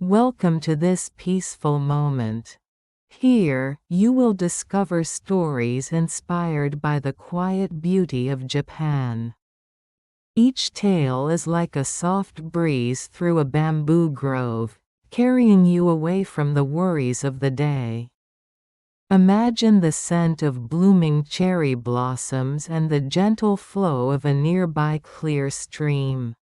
Welcome to this peaceful moment. Here, you will discover stories inspired by the quiet beauty of Japan. Each tale is like a soft breeze through a bamboo grove, carrying you away from the worries of the day. Imagine the scent of blooming cherry blossoms and the gentle flow of a nearby clear stream.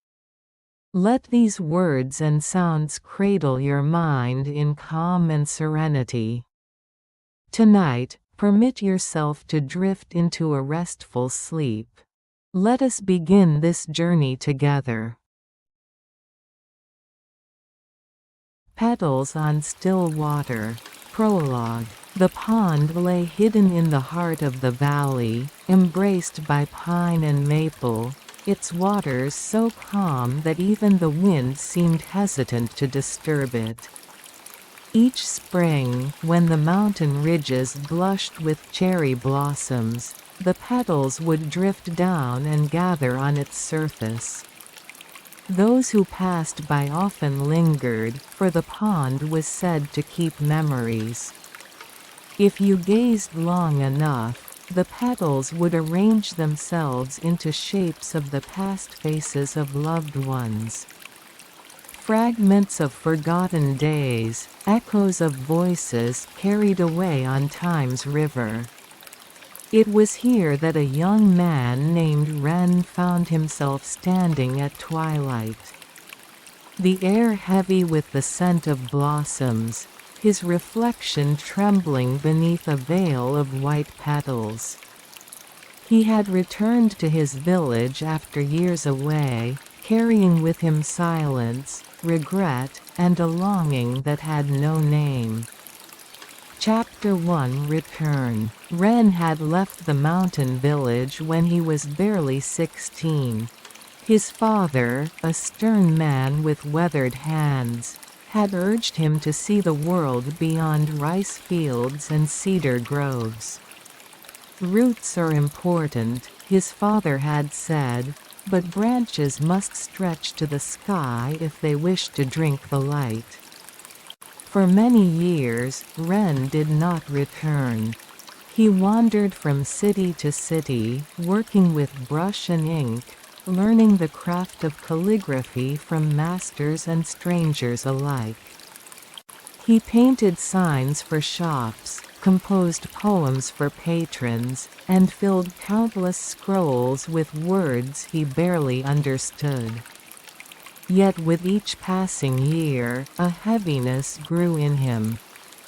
Let these words and sounds cradle your mind in calm and serenity. Tonight, permit yourself to drift into a restful sleep. Let us begin this journey together. Petals on still water. Prologue. The pond lay hidden in the heart of the valley, embraced by pine and maple, its waters so calm that even the wind seemed hesitant to disturb it. Each spring, when the mountain ridges blushed with cherry blossoms, the petals would drift down and gather on its surface. Those who passed by often lingered, for the pond was said to keep memories. If you gazed long enough, the petals would arrange themselves into shapes of the past faces of loved ones. Fragments of forgotten days, echoes of voices carried away on time's river. It was here that a young man named Ren found himself standing at twilight. The air heavy with the scent of blossoms, his reflection trembling beneath a veil of white petals. He had returned to his village after years away, carrying with him silence, regret, and a longing that had no name. Chapter 1 Return. Ren had left the mountain village when he was barely 16. His father, a stern man with weathered hands, had urged him to see the world beyond rice fields and cedar groves. Roots are important, his father had said, but branches must stretch to the sky if they wish to drink the light. For many years, Ren did not return. He wandered from city to city, working with brush and ink, learning the craft of calligraphy from masters and strangers alike. He painted signs for shops, composed poems for patrons, and filled countless scrolls with words he barely understood. Yet with each passing year, a heaviness grew in him.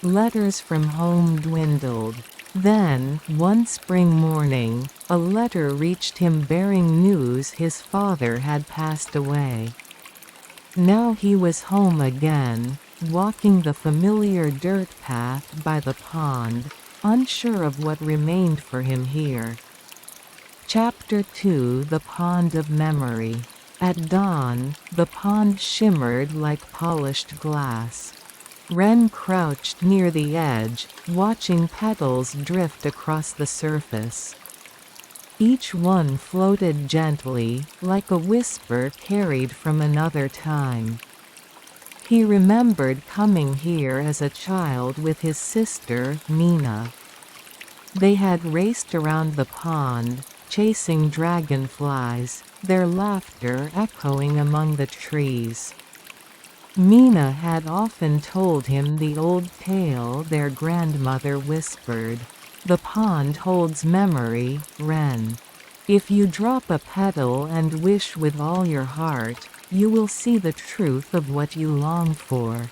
Letters from home dwindled. Then, one spring morning, a letter reached him bearing news his father had passed away. Now he was home again, walking the familiar dirt path by the pond, unsure of what remained for him here. Chapter 2 The Pond of Memory. At dawn, the pond shimmered like polished glass. Ren crouched near the edge, watching petals drift across the surface. Each one floated gently, like a whisper carried from another time. He remembered coming here as a child with his sister, Mina. They had raced around the pond, chasing dragonflies, their laughter echoing among the trees. Mina had often told him the old tale their grandmother whispered. The pond holds memory, Ren. If you drop a petal and wish with all your heart, you will see the truth of what you long for.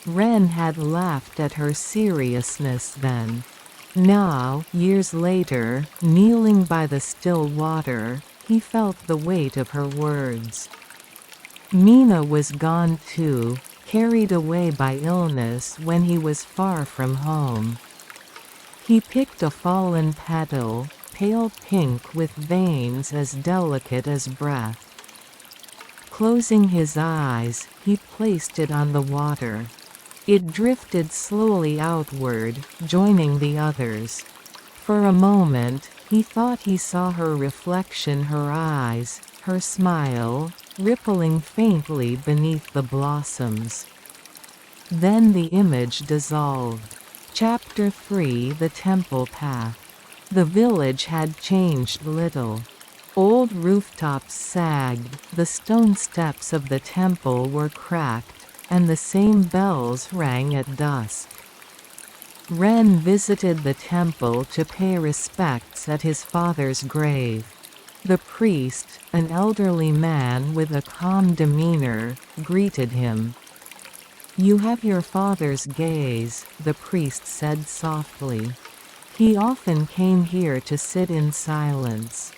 Ren had laughed at her seriousness then. Now, years later, kneeling by the still water, he felt the weight of her words. Mina was gone too, carried away by illness when he was far from home. He picked a fallen petal, pale pink with veins as delicate as breath. Closing his eyes, he placed it on the water. It drifted slowly outward, joining the others. For a moment, he thought he saw her reflection, her eyes, her smile, rippling faintly beneath the blossoms. Then the image dissolved. Chapter 3: The Temple Path. The village had changed little. Old rooftops sagged, the stone steps of the temple were cracked, and the same bells rang at dusk. Ren visited the temple to pay respects at his father's grave. The priest, an elderly man with a calm demeanor, greeted him. "You have your father's gaze," the priest said softly. "He often came here to sit in silence.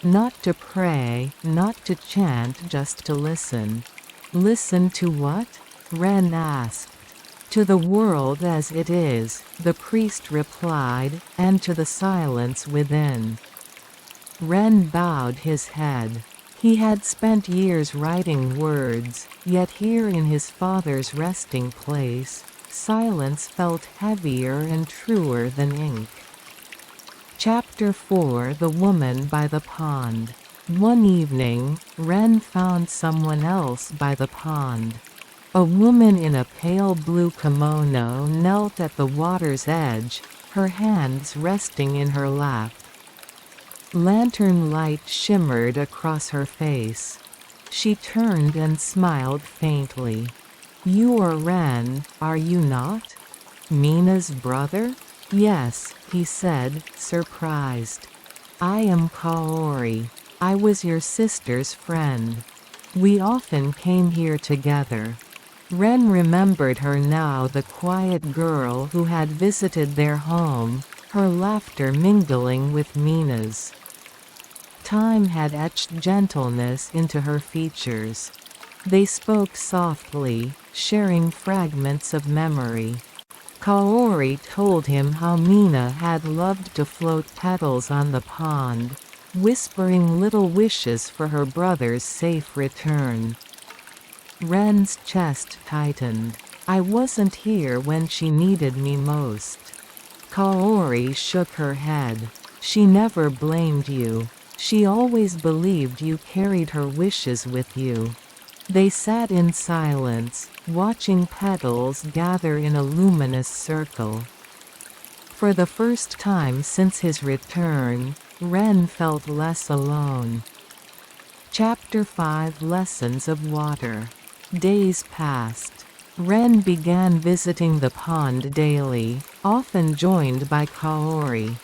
Not to pray, not to chant, just to listen." "Listen to what?" Ren asked. "To the world as it is," the priest replied, "and to the silence within." Ren bowed his head. He had spent years writing words, yet here in his father's resting place, silence felt heavier and truer than ink. Chapter 4: The Woman by the Pond. One evening, Ren found someone else by the pond. A woman in a pale blue kimono knelt at the water's edge, her hands resting in her lap. Lantern light shimmered across her face. She turned and smiled faintly. "You are Ren, are you not? Mina's brother?" "Yes," he said, surprised. "I am Kaori. I was your sister's friend. We often came here together." Ren remembered her now, the quiet girl who had visited their home, her laughter mingling with Mina's. Time had etched gentleness into her features. They spoke softly, sharing fragments of memory. Kaori told him how Mina had loved to float petals on the pond, whispering little wishes for her brother's safe return. Ren's chest tightened. "I wasn't here when she needed me most." Kaori shook her head. "She never blamed you. She always believed you carried her wishes with you." They sat in silence, watching petals gather in a luminous circle. For the first time since his return, Ren felt less alone. Chapter 5: Lessons of Water. Days passed. Ren began visiting the pond daily, often joined by Kaori.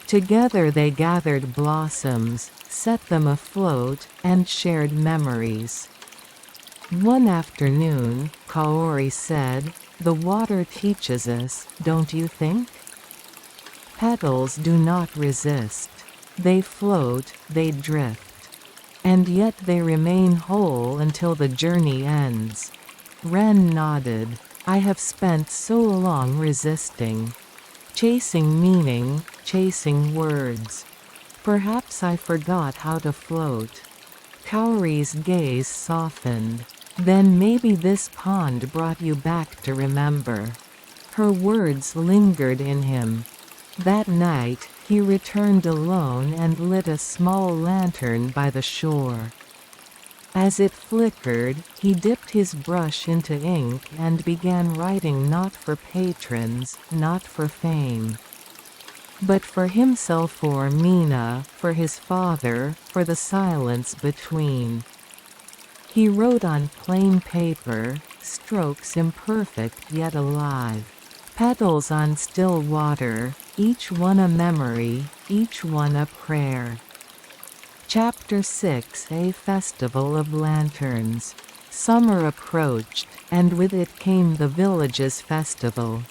Together they gathered blossoms, set them afloat, and shared memories. One afternoon, Kaori said, "The water teaches us, don't you think? Petals do not resist. They float, they drift. And yet they remain whole until the journey ends." Ren nodded. "I have spent so long resisting. Chasing meaning, chasing words. Perhaps I forgot how to float." Kaori's gaze softened. "Then maybe this pond brought you back to remember." Her words lingered in him. That night, he returned alone and lit a small lantern by the shore. As it flickered, he dipped his brush into ink and began writing, not for patrons, not for fame, but for himself, for Mina, for his father, for the silence between. He wrote on plain paper, strokes imperfect yet alive. Petals on still water, each one a memory, each one a prayer. Chapter 6: A Festival of Lanterns. Summer approached, and with it came the village's festival.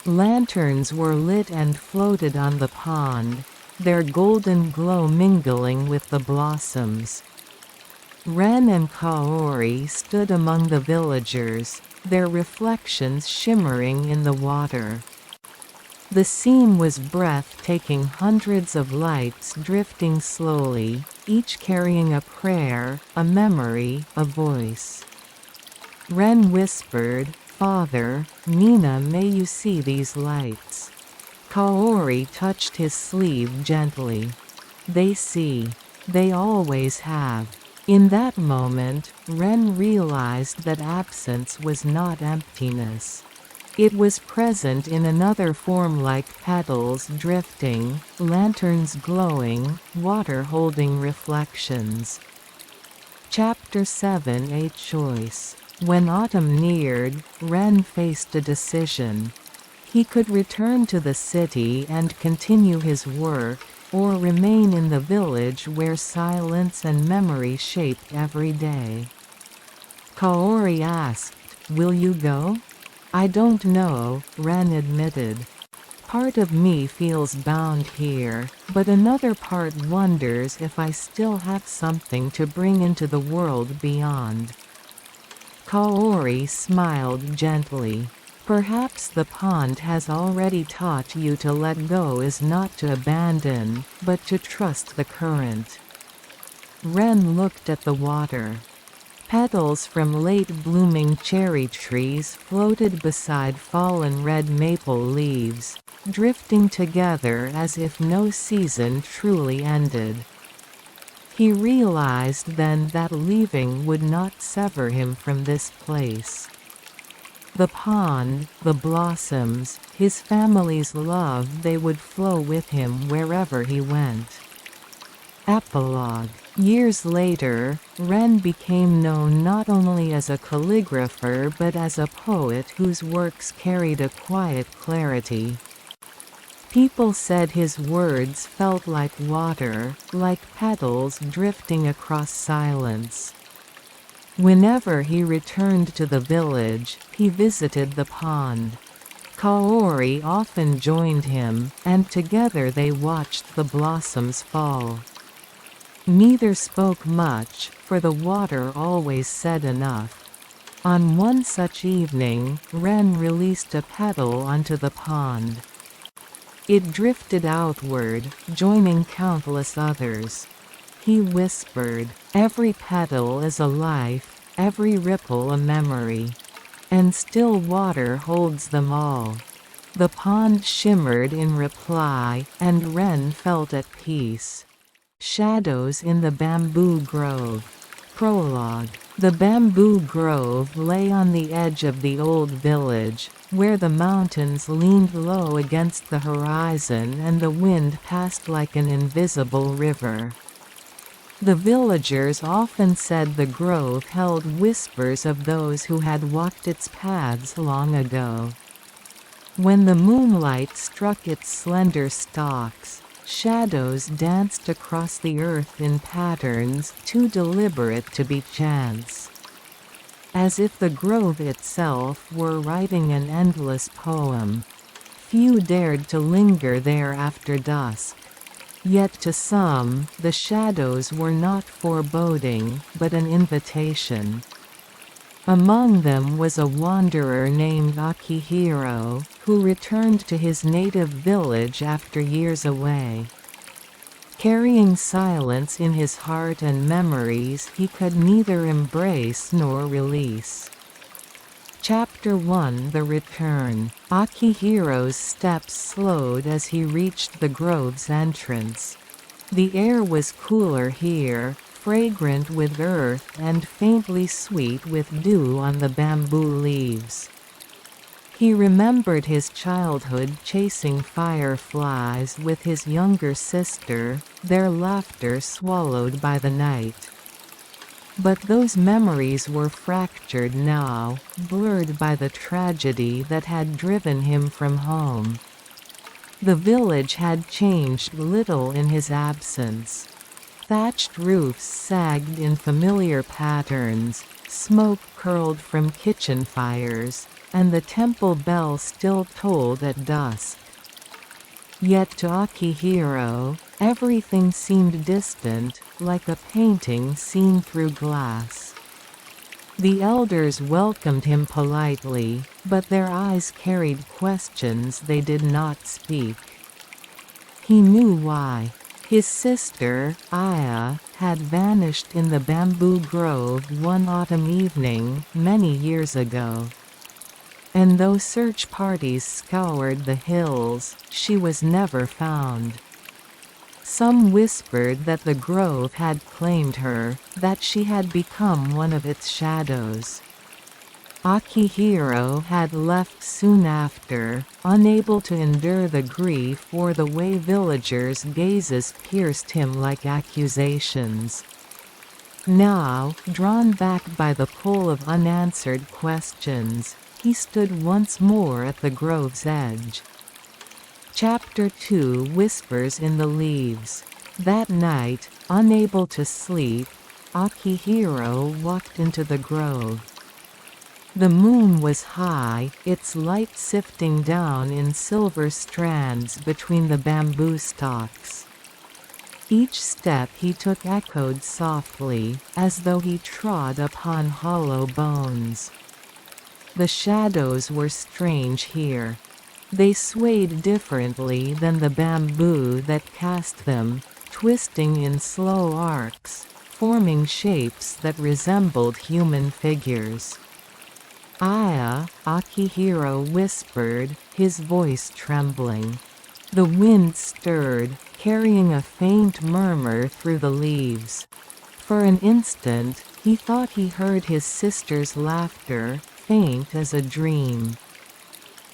Lanterns were lit and floated on the pond, their golden glow mingling with the blossoms. Ren and Kaori stood among the villagers, their reflections shimmering in the water. The scene was breathtaking, hundreds of lights drifting slowly, each carrying a prayer, a memory, a voice. Ren whispered, "Father, Mina, may you see these lights." Kaori touched his sleeve gently. "They see. They always have." In that moment, Ren realized that absence was not emptiness. It was present in another form like petals drifting, lanterns glowing, water holding reflections. Chapter 7 A Choice. When autumn neared, Ren faced a decision. He could return to the city and continue his work, or remain in the village where silence and memory shaped every day. Kaori asked, "Will you go?" "I don't know," Ren admitted. "Part of me feels bound here, but another part wonders if I still have something to bring into the world beyond." Kaori smiled gently. "Perhaps the pond has already taught you to let go is not to abandon, but to trust the current." Ren looked at the water. Petals from late-blooming cherry trees floated beside fallen red maple leaves, drifting together as if no season truly ended. He realized then that leaving would not sever him from this place. The pond, the blossoms, his family's love, they would flow with him wherever he went. Epilogue. Years later, Ren became known not only as a calligrapher but as a poet whose works carried a quiet clarity. People said his words felt like water, like petals drifting across silence. Whenever he returned to the village, he visited the pond. Kaori often joined him, and together they watched the blossoms fall. Neither spoke much, for the water always said enough. On one such evening, Ren released a petal onto the pond. It drifted outward, joining countless others. He whispered, "Every petal is a life, every ripple a memory. And still water holds them all." The pond shimmered in reply, and Ren felt at peace. Shadows in the bamboo grove. Prologue. The bamboo grove lay on the edge of the old village, where the mountains leaned low against the horizon and the wind passed like an invisible river. The villagers often said the grove held whispers of those who had walked its paths long ago. When the moonlight struck its slender stalks, shadows danced across the earth in patterns too deliberate to be chance. As if the grove itself were writing an endless poem. Few dared to linger there after dusk. Yet to some, the shadows were not foreboding, but an invitation. Among them was a wanderer named Akihiro, who returned to his native village after years away. Carrying silence in his heart and memories he could neither embrace nor release. Chapter 1 The Return. Akihiro's steps slowed as he reached the grove's entrance. The air was cooler here, fragrant with earth and faintly sweet with dew on the bamboo leaves. He remembered his childhood chasing fireflies with his younger sister, their laughter swallowed by the night. But those memories were fractured now, blurred by the tragedy that had driven him from home. The village had changed little in his absence. Thatched roofs sagged in familiar patterns, smoke curled from kitchen fires, and the temple bell still tolled at dusk. Yet to Akihiro, everything seemed distant, like a painting seen through glass. The elders welcomed him politely, but their eyes carried questions they did not speak. He knew why. His sister, Aya, had vanished in the bamboo grove one autumn evening, many years ago. And though search parties scoured the hills, she was never found. Some whispered that the grove had claimed her, that she had become one of its shadows. Akihiro had left soon after, unable to endure the grief or the way villagers' gazes pierced him like accusations. Now, drawn back by the pull of unanswered questions, he stood once more at the grove's edge. Chapter 2 Whispers in the Leaves. That night, unable to sleep, Akihiro walked into the grove. The moon was high, its light sifting down in silver strands between the bamboo stalks. Each step he took echoed softly, as though he trod upon hollow bones. The shadows were strange here. They swayed differently than the bamboo that cast them, twisting in slow arcs, forming shapes that resembled human figures. "Aya," Akihiro whispered, his voice trembling. The wind stirred, carrying a faint murmur through the leaves. For an instant, he thought he heard his sister's laughter, faint as a dream.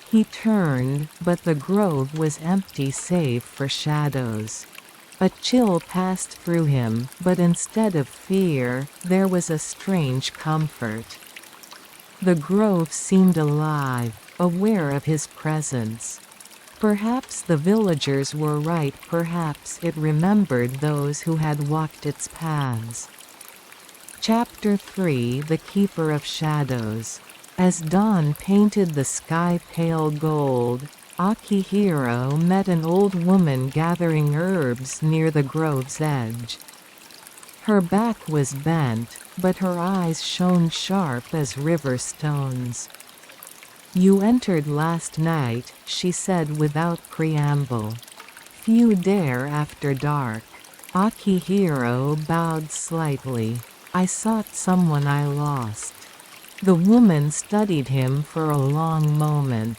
He turned, but the grove was empty save for shadows. A chill passed through him, but instead of fear, there was a strange comfort. The grove seemed alive, aware of his presence. Perhaps the villagers were right, perhaps it remembered those who had walked its paths. Chapter 3 The Keeper of Shadows. As dawn painted the sky pale gold, Akihiro met an old woman gathering herbs near the grove's edge. Her back was bent, but her eyes shone sharp as river stones. "You entered last night," she said without preamble. "Few dare after dark." Akihiro bowed slightly. "I sought someone I lost." The woman studied him for a long moment.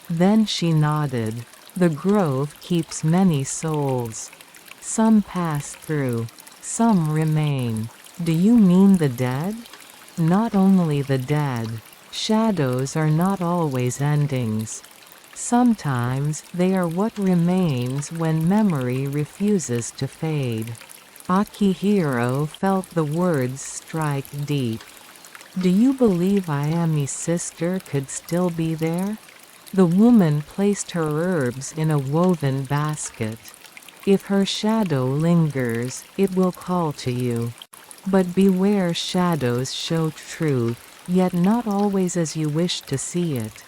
Then she nodded. "The grove keeps many souls. Some pass through. Some remain." "Do you mean the dead?" "Not only the dead. Shadows are not always endings. Sometimes they are what remains when memory refuses to fade." Akihiro felt the words strike deep. "Do you believe Ayami's sister could still be there?" The woman placed her herbs in a woven basket. "If her shadow lingers, it will call to you. But beware, shadows show truth, yet not always as you wish to see it."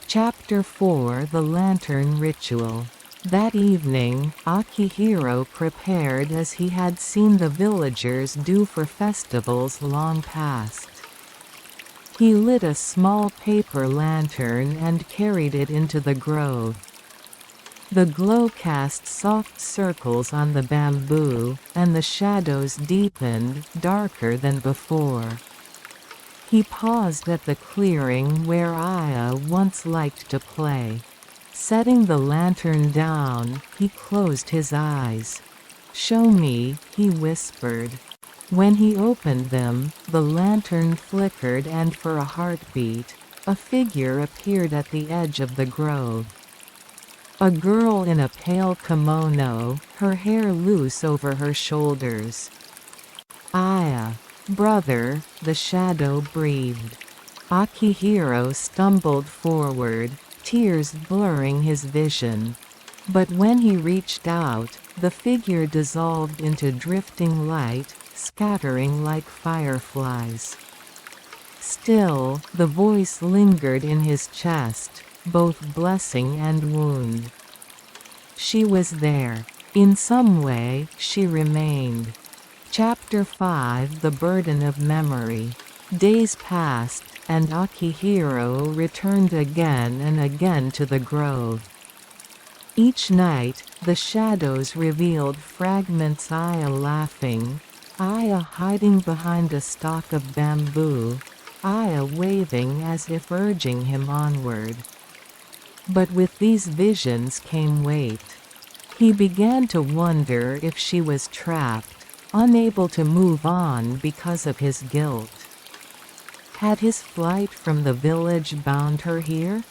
Chapter 4 The Lantern Ritual. That evening, Akihiro prepared as he had seen the villagers do for festivals long past. He lit a small paper lantern and carried it into the grove. The glow cast soft circles on the bamboo, and the shadows deepened, darker than before. He paused at the clearing where Aya once liked to play. Setting the lantern down, he closed his eyes. "Show me," he whispered. When he opened them, the lantern flickered and for a heartbeat, a figure appeared at the edge of the grove. A girl in a pale kimono, her hair loose over her shoulders. "Aya, brother," the shadow breathed. Akihiro stumbled forward, tears blurring his vision. But when he reached out, the figure dissolved into drifting light, scattering like fireflies. Still, the voice lingered in his chest, both blessing and wound. She was there. In some way, she remained. Chapter 5 The Burden of Memory. Days passed, and Akihiro returned again and again to the grove. Each night, the shadows revealed fragments: Aya laughing, Aya hiding behind a stalk of bamboo, Aya waving as if urging him onward. But with these visions came weight. He began to wonder if she was trapped, unable to move on because of his guilt. Had his flight from the village bound her here?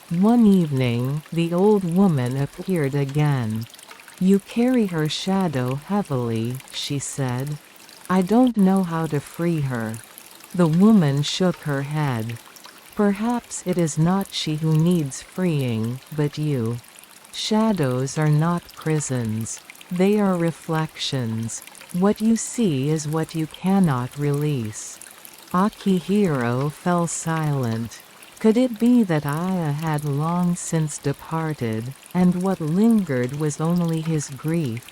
One evening, the old woman appeared again. "You carry her shadow heavily," she said. "I don't know how to free her." The woman shook her head. "Perhaps it is not she who needs freeing, but you. Shadows are not prisons. They are reflections. What you see is what you cannot release." Akihiro fell silent. Could it be that Aya had long since departed, and what lingered was only his grief?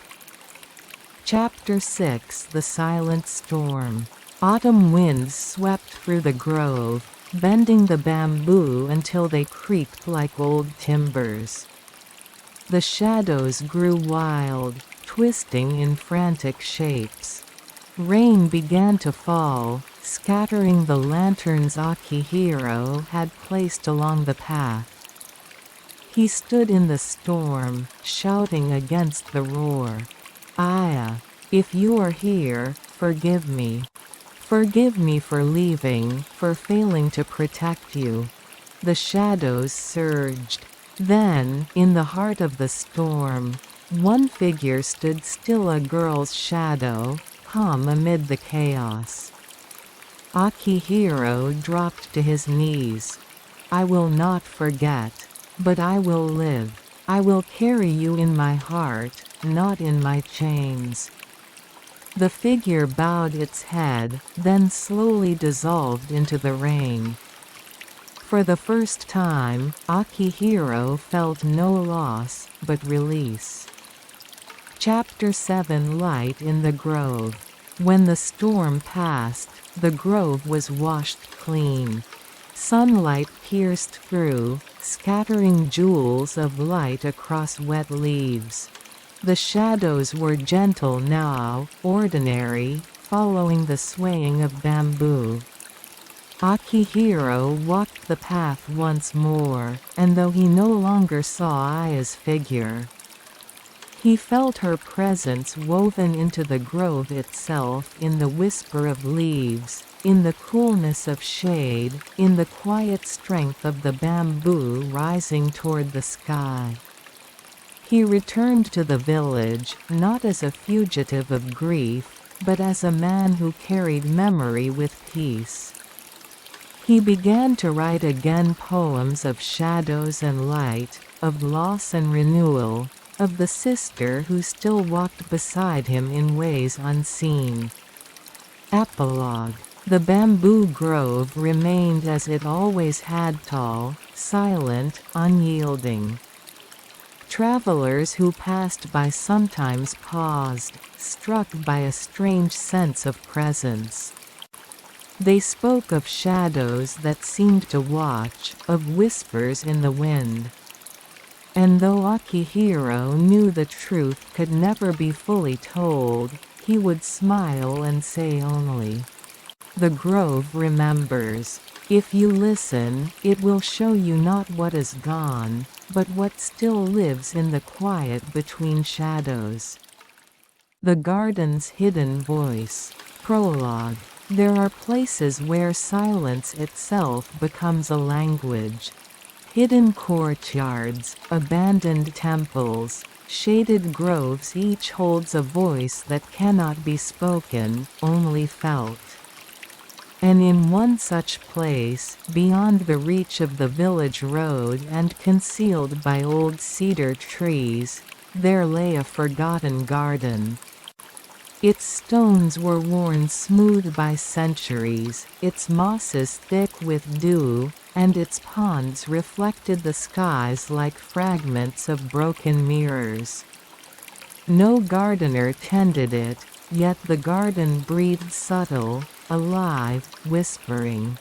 Chapter 6: The Silent Storm. Autumn winds swept through the grove, bending the bamboo until they creaked like old timbers. The shadows grew wild, twisting in frantic shapes. Rain began to fall, scattering the lanterns Akihiro had placed along the path. He stood in the storm, shouting against the roar. "Aya, if you are here, forgive me. Forgive me for leaving, for failing to protect you." The shadows surged. Then, in the heart of the storm, one figure stood still, a girl's shadow, calm amid the chaos. Akihiro dropped to his knees. "I will not forget. But I will live. I will carry you in my heart, not in my chains." The figure bowed its head, then slowly dissolved into the rain. For the first time, Akihiro felt no loss, but release. Chapter 7: Light in the Grove. When the storm passed, the grove was washed clean. Sunlight pierced through, scattering jewels of light across wet leaves. The shadows were gentle now, ordinary, following the swaying of bamboo. Akihiro walked the path once more, and though he no longer saw Aya's figure, he felt her presence woven into the grove itself, in the whisper of leaves, in the coolness of shade, in the quiet strength of the bamboo rising toward the sky. He returned to the village, not as a fugitive of grief, but as a man who carried memory with peace. He began to write again poems of shadows and light, of loss and renewal, of the sister who still walked beside him in ways unseen. Epilogue. The bamboo grove remained as it always had, tall, silent, unyielding. Travelers who passed by sometimes paused, struck by a strange sense of presence. They spoke of shadows that seemed to watch, of whispers in the wind. And though Akihiro knew the truth could never be fully told, he would smile and say only, "The grove remembers. If you listen, it will show you not what is gone, but what still lives in the quiet between shadows." The garden's hidden voice. Prologue. There are places where silence itself becomes a language. Hidden courtyards, abandoned temples, shaded groves, each holds a voice that cannot be spoken, only felt. And in one such place, beyond the reach of the village road and concealed by old cedar trees, there lay a forgotten garden. Its stones were worn smooth by centuries, its mosses thick with dew, and its ponds reflected the skies like fragments of broken mirrors. No gardener tended it, yet the garden breathed subtle, alive, whispering.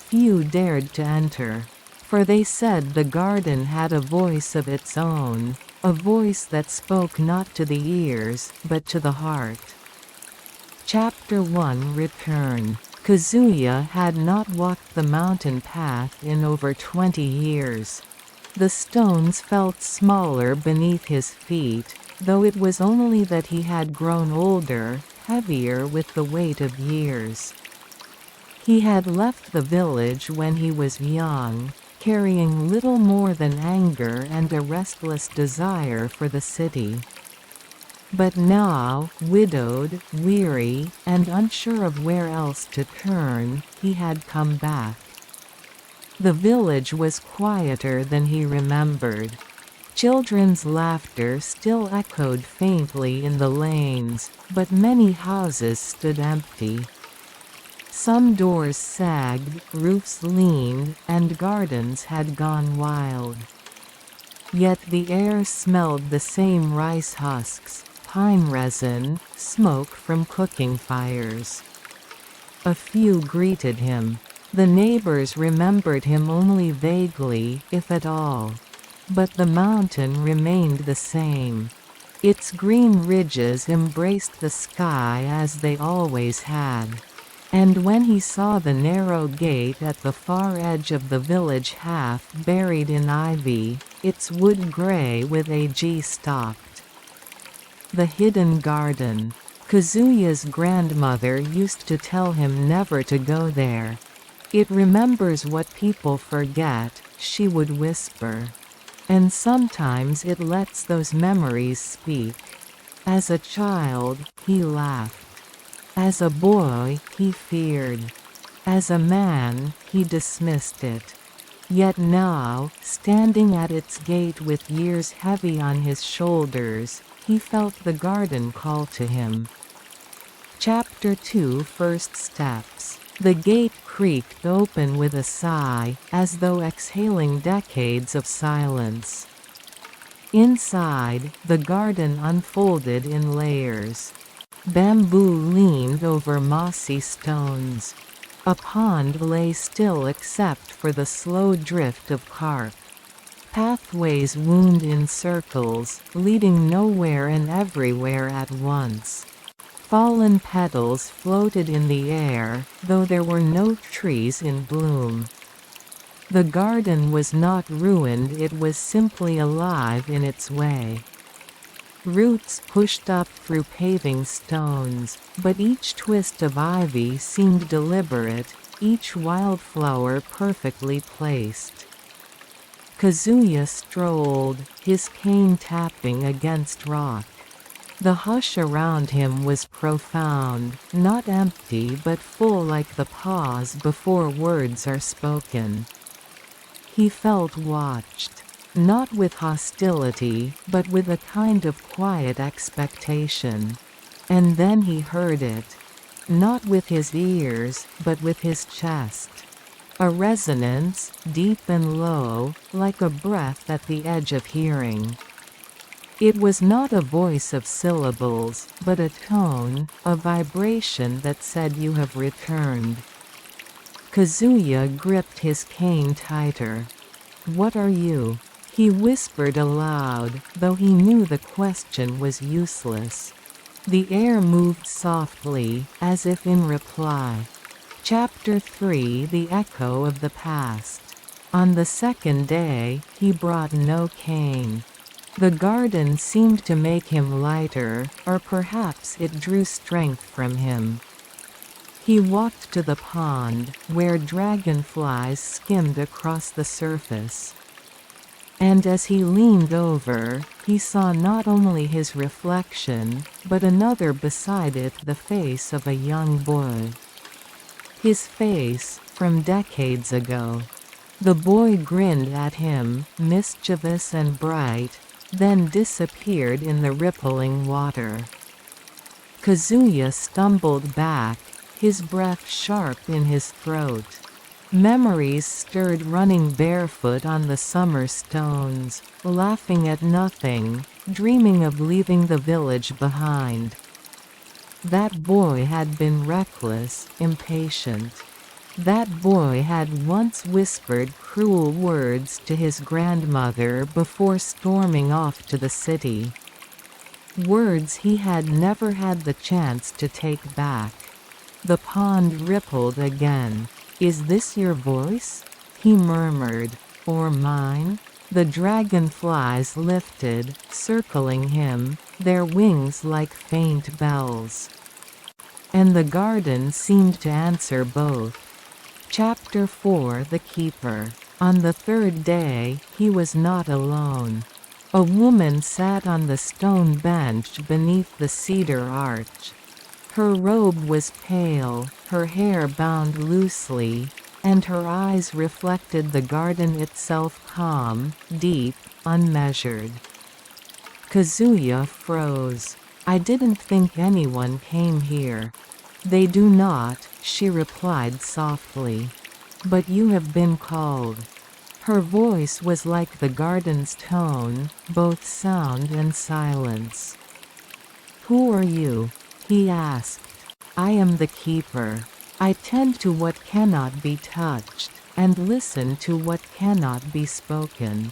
Few dared to enter. For they said the garden had a voice of its own, a voice that spoke not to the ears, but to the heart. Chapter 1: Return. Kazuya had not walked the mountain path in over 20 years. The stones felt smaller beneath his feet, though it was only that he had grown older, heavier with the weight of years. He had left the village when he was young, carrying little more than anger and a restless desire for the city. But now, widowed, weary, and unsure of where else to turn, he had come back. The village was quieter than he remembered. Children's laughter still echoed faintly in the lanes, but many houses stood empty. Some doors sagged, roofs leaned, and gardens had gone wild. Yet the air smelled the same: rice husks, pine resin, smoke from cooking fires. A few greeted him. The neighbors remembered him only vaguely, if at all. But the mountain remained the same. Its green ridges embraced the sky as they always had. And when he saw the narrow gate at the far edge of the village half buried in ivy, its wood gray with age stopped. The hidden garden. Kazuya's grandmother used to tell him never to go there. "It remembers what people forget," she would whisper. And sometimes it lets those memories speak. As a child, he laughed. As a boy, he feared. As a man, he dismissed it. Yet now, standing at its gate with years heavy on his shoulders, he felt the garden call to him. Chapter 2: First Steps. The gate creaked open with a sigh, as though exhaling decades of silence. Inside, the garden unfolded in layers. Bamboo leaned over mossy stones. A pond lay still except for the slow drift of carp. Pathways wound in circles, leading nowhere and everywhere at once. Fallen petals floated in the air, though there were no trees in bloom. The garden was not ruined, it was simply alive in its way. Roots pushed up through paving stones, but each twist of ivy seemed deliberate, each wildflower perfectly placed. Kazuya strolled, his cane tapping against rock. The hush around him was profound, not empty but full, like the pause before words are spoken. He felt watched. Not with hostility, but with a kind of quiet expectation. And then he heard it. Not with his ears, but with his chest. A resonance, deep and low, like a breath at the edge of hearing. It was not a voice of syllables, but a tone, a vibration that said, "You have returned." Kazuya gripped his cane tighter. "What are you?" he whispered aloud, though he knew the question was useless. The air moved softly, as if in reply. Chapter 3: The Echo of the Past. On the second day, he brought no cane. The garden seemed to make him lighter, or perhaps it drew strength from him. He walked to the pond, where dragonflies skimmed across the surface. And as he leaned over, he saw not only his reflection, but another beside it, the face of a young boy. His face, from decades ago. The boy grinned at him, mischievous and bright, then disappeared in the rippling water. Kazuya stumbled back, his breath sharp in his throat. Memories stirred, running barefoot on the summer stones, laughing at nothing, dreaming of leaving the village behind. That boy had been reckless, impatient. That boy had once whispered cruel words to his grandmother before storming off to the city. Words he had never had the chance to take back. The pond rippled again. "Is this your voice?" he murmured. "Or mine?" The dragonflies lifted, circling him, their wings like faint bells. And the garden seemed to answer both. Chapter 4 The Keeper. On the third day, he was not alone. A woman sat on the stone bench beneath the cedar arch. Her robe was pale, her hair bound loosely, and her eyes reflected the garden itself, calm, deep, unmeasured. Kazuya froze. "I didn't think anyone came here." "They do not," she replied softly. "But you have been called." Her voice was like the garden's tone, both sound and silence. "Who are you?" he asked. "I am the keeper. I tend to what cannot be touched, and listen to what cannot be spoken."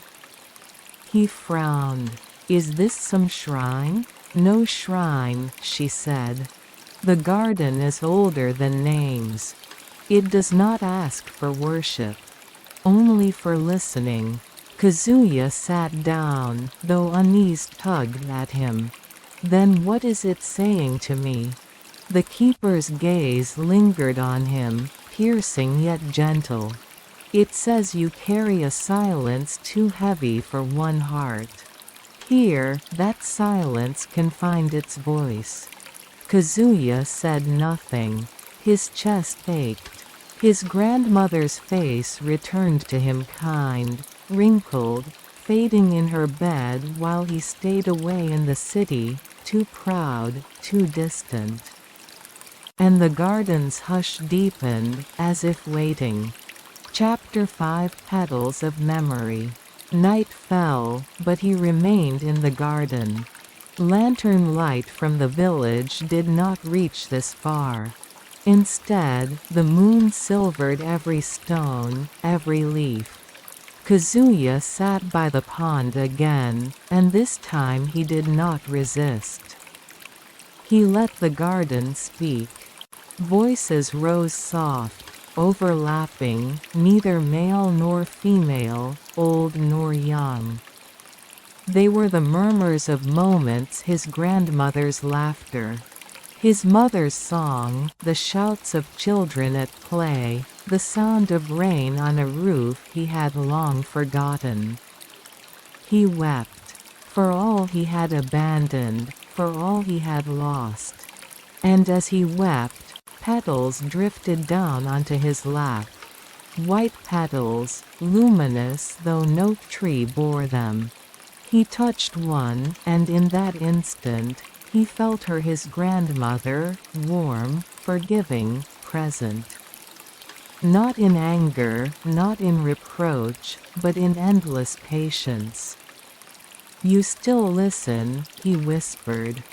He frowned. "Is this some shrine?" "No shrine," she said. "The garden is older than names. It does not ask for worship, only for listening." Kazuya sat down, though unease tugged at him. "Then what is it saying to me?" The keeper's gaze lingered on him, piercing yet gentle. "It says you carry a silence too heavy for one heart. Here, that silence can find its voice." Kazuya said nothing. His chest ached. His grandmother's face returned to him, kind, wrinkled, fading in her bed while he stayed away in the city, too proud, too distant. And the garden's hush deepened, as if waiting. Chapter 5 Petals of Memory. Night fell, but he remained in the garden. Lantern light from the village did not reach this far. Instead, the moon silvered every stone, every leaf. Kazuya sat by the pond again, and this time he did not resist. He let the garden speak. Voices rose soft, overlapping, neither male nor female, old nor young. They were the murmurs of moments, his grandmother's laughter, his mother's song, the shouts of children at play, the sound of rain on a roof he had long forgotten. He wept. For all he had abandoned, for all he had lost. And as he wept, petals drifted down onto his lap. White petals, luminous though no tree bore them. He touched one, and in that instant, he felt her, his grandmother, warm, forgiving, present. Not in anger, not in reproach, but in endless patience. "You still listen," he whispered.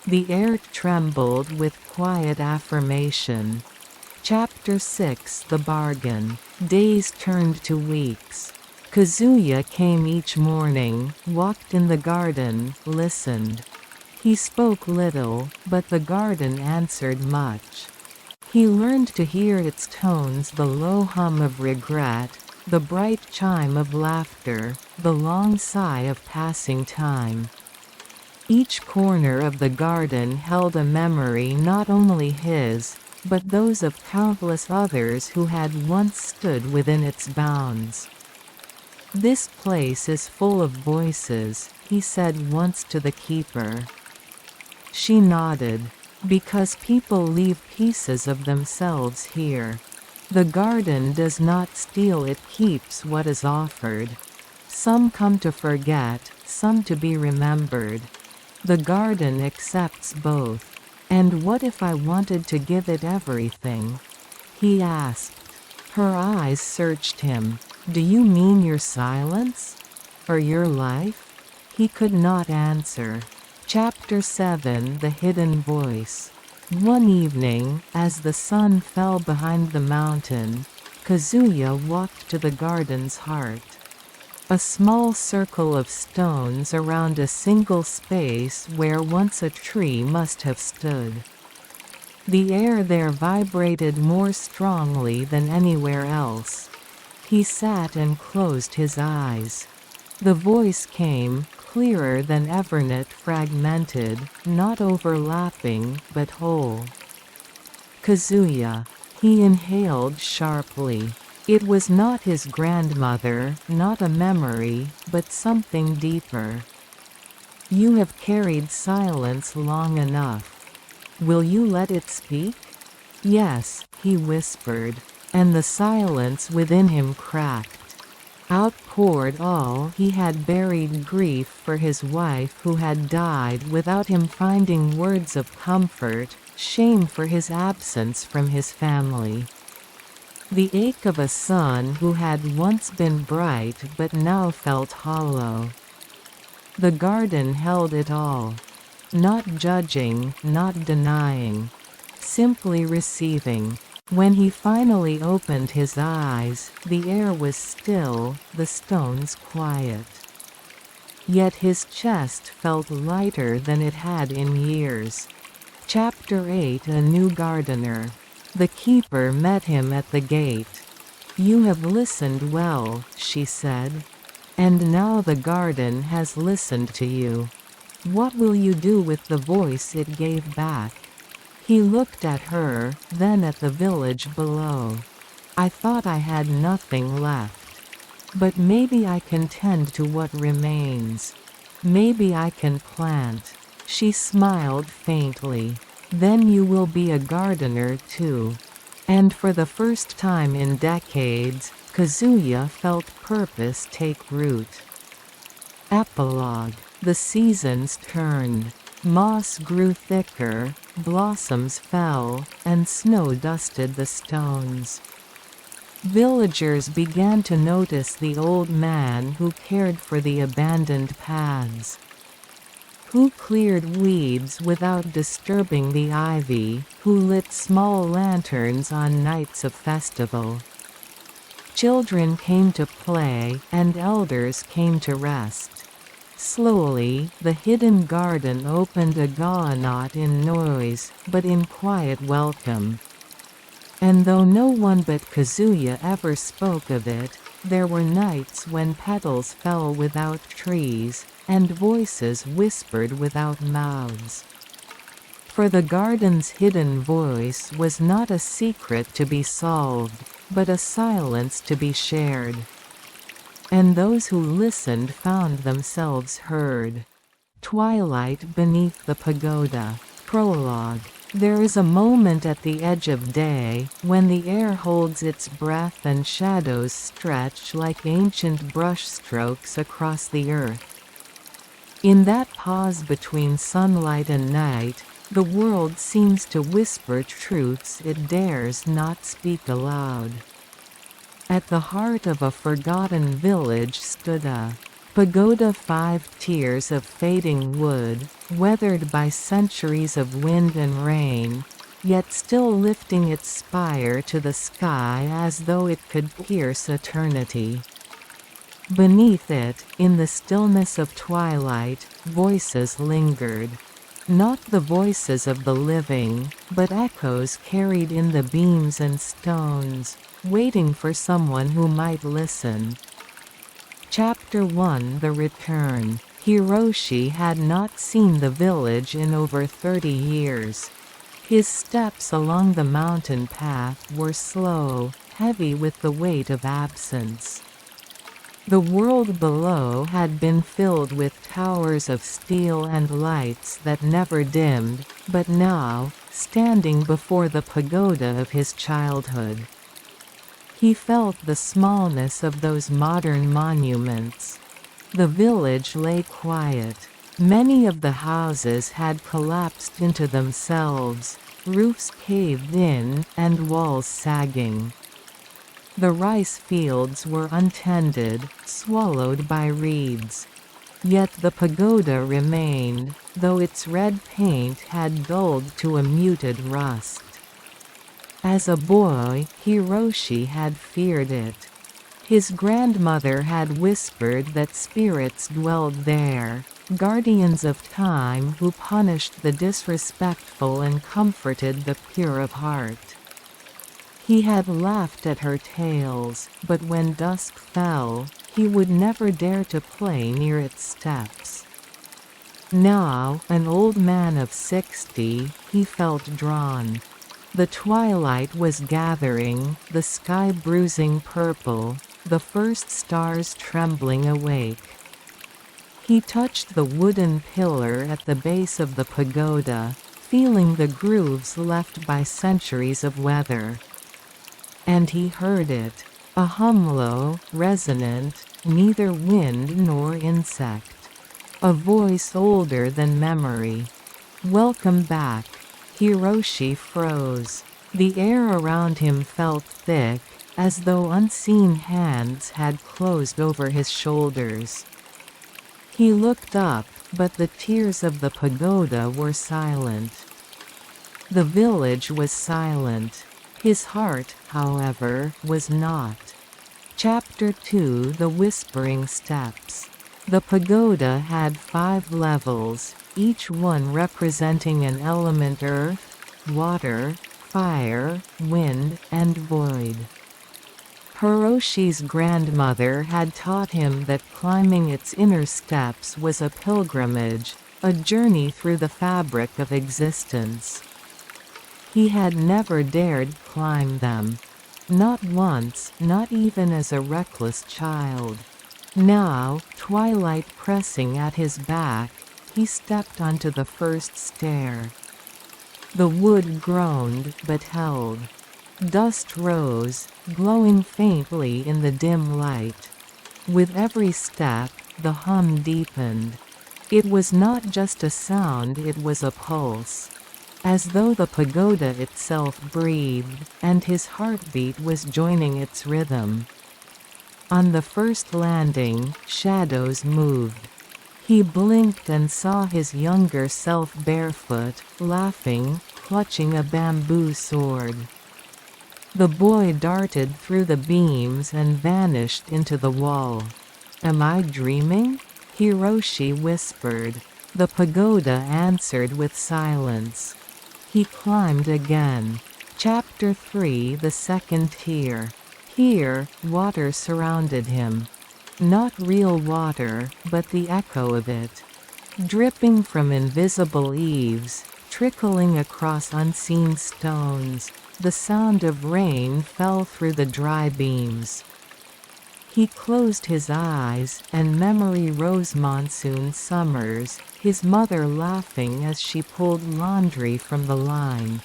The air trembled with quiet affirmation. Chapter 6 The Bargain. Days turned to weeks. Kazuya came each morning, walked in the garden, listened. He spoke little, but the garden answered much. He learned to hear its tones, the low hum of regret, the bright chime of laughter, the long sigh of passing time. Each corner of the garden held a memory, not only his, but those of countless others who had once stood within its bounds. "This place is full of voices," he said once to the keeper. She nodded. "Because people leave pieces of themselves here. The garden does not steal, it keeps what is offered. Some come to forget, some to be remembered. The garden accepts both." "And what if I wanted to give it everything?" he asked. Her eyes searched him. "Do you mean your silence? Or your life?" He could not answer. Chapter 7 The Hidden Voice. One evening, as the sun fell behind the mountain, Kazuya walked to the garden's heart. A small circle of stones around a single space where once a tree must have stood. The air there vibrated more strongly than anywhere else. He sat and closed his eyes. The voice came, clearer than ever, not fragmented, not overlapping, but whole. "Kazuya." He inhaled sharply. It was not his grandmother, not a memory, but something deeper. You have carried silence long enough. Will you let it speak? Yes, he whispered. And the silence within him cracked. Out poured all he had buried, grief for his wife who had died without him finding words of comfort, shame for his absence from his family. The ache of a son who had once been bright but now felt hollow. The garden held it all. Not judging, not denying. Simply receiving. When he finally opened his eyes, the air was still, the stones quiet. Yet his chest felt lighter than it had in years. Chapter 8. A New Gardener. The keeper met him at the gate. "You have listened well," she said. "And now the garden has listened to you. What will you do with the voice it gave back?" He looked at her, then at the village below. "I thought I had nothing left. But maybe I can tend to what remains. Maybe I can plant." She smiled faintly. "Then you will be a gardener too." And for the first time in decades, Kazuya felt purpose take root. Epilogue. The seasons turned. Moss grew thicker, blossoms fell, and snow dusted the stones. Villagers began to notice the old man who cared for the abandoned paths, who cleared weeds without disturbing the ivy, who lit small lanterns on nights of festival. Children came to play, and elders came to rest. Slowly, the hidden garden opened a not in noise, but in quiet welcome. And though no one but Kazuya ever spoke of it, there were nights when petals fell without trees, and voices whispered without mouths. For the garden's hidden voice was not a secret to be solved, but a silence to be shared. And those who listened found themselves heard. Twilight beneath the pagoda. Prologue. There is a moment at the edge of day, when the air holds its breath and shadows stretch like ancient brushstrokes across the earth. In that pause between sunlight and night, the world seems to whisper truths it dares not speak aloud. At the heart of a forgotten village stood a pagoda, 5 tiers of fading wood, weathered by centuries of wind and rain, yet still lifting its spire to the sky as though it could pierce eternity. Beneath it, in the stillness of twilight, voices lingered. Not the voices of the living, but echoes carried in the beams and stones, waiting for someone who might listen. Chapter 1. The Return. Hiroshi had not seen the village in over 30 years. His steps along the mountain path were slow, heavy with the weight of absence. The world below had been filled with towers of steel and lights that never dimmed, but now, standing before the pagoda of his childhood, he felt the smallness of those modern monuments. The village lay quiet. Many of the houses had collapsed into themselves, roofs caved in, and walls sagging. The rice fields were untended, swallowed by reeds. Yet the pagoda remained, though its red paint had dulled to a muted rust. As a boy, Hiroshi had feared it. His grandmother had whispered that spirits dwelled there, guardians of time who punished the disrespectful and comforted the pure of heart. He had laughed at her tales, but when dusk fell, he would never dare to play near its steps. Now, an old man of 60, he felt drawn. The twilight was gathering, the sky bruising purple, the first stars trembling awake. He touched the wooden pillar at the base of the pagoda, feeling the grooves left by centuries of weather. And he heard it, a hum low, resonant, neither wind nor insect. A voice older than memory. "Welcome back." Hiroshi froze. The air around him felt thick, as though unseen hands had closed over his shoulders. He looked up, but the tears of the pagoda were silent. The village was silent. His heart, however, was not. Chapter 2: The Whispering Steps. The pagoda had 5 levels, each one representing an element: earth, water, fire, wind, and void. Hiroshi's grandmother had taught him that climbing its inner steps was a pilgrimage, a journey through the fabric of existence. He had never dared climb them. Not once, not even as a reckless child. Now, twilight pressing at his back, he stepped onto the first stair. The wood groaned, but held. Dust rose, glowing faintly in the dim light. With every step, the hum deepened. It was not just a sound, it was a pulse. As though the pagoda itself breathed, and his heartbeat was joining its rhythm. On the first landing, shadows moved. He blinked and saw his younger self barefoot, laughing, clutching a bamboo sword. The boy darted through the beams and vanished into the wall. "Am I dreaming?" Hiroshi whispered. The pagoda answered with silence. He climbed again. Chapter 3: The Second Tier. Here, water surrounded him. Not real water, but the echo of it. Dripping from invisible eaves, trickling across unseen stones, the sound of rain fell through the dry beams. He closed his eyes, and memory rose: monsoon summers, his mother laughing as she pulled laundry from the line.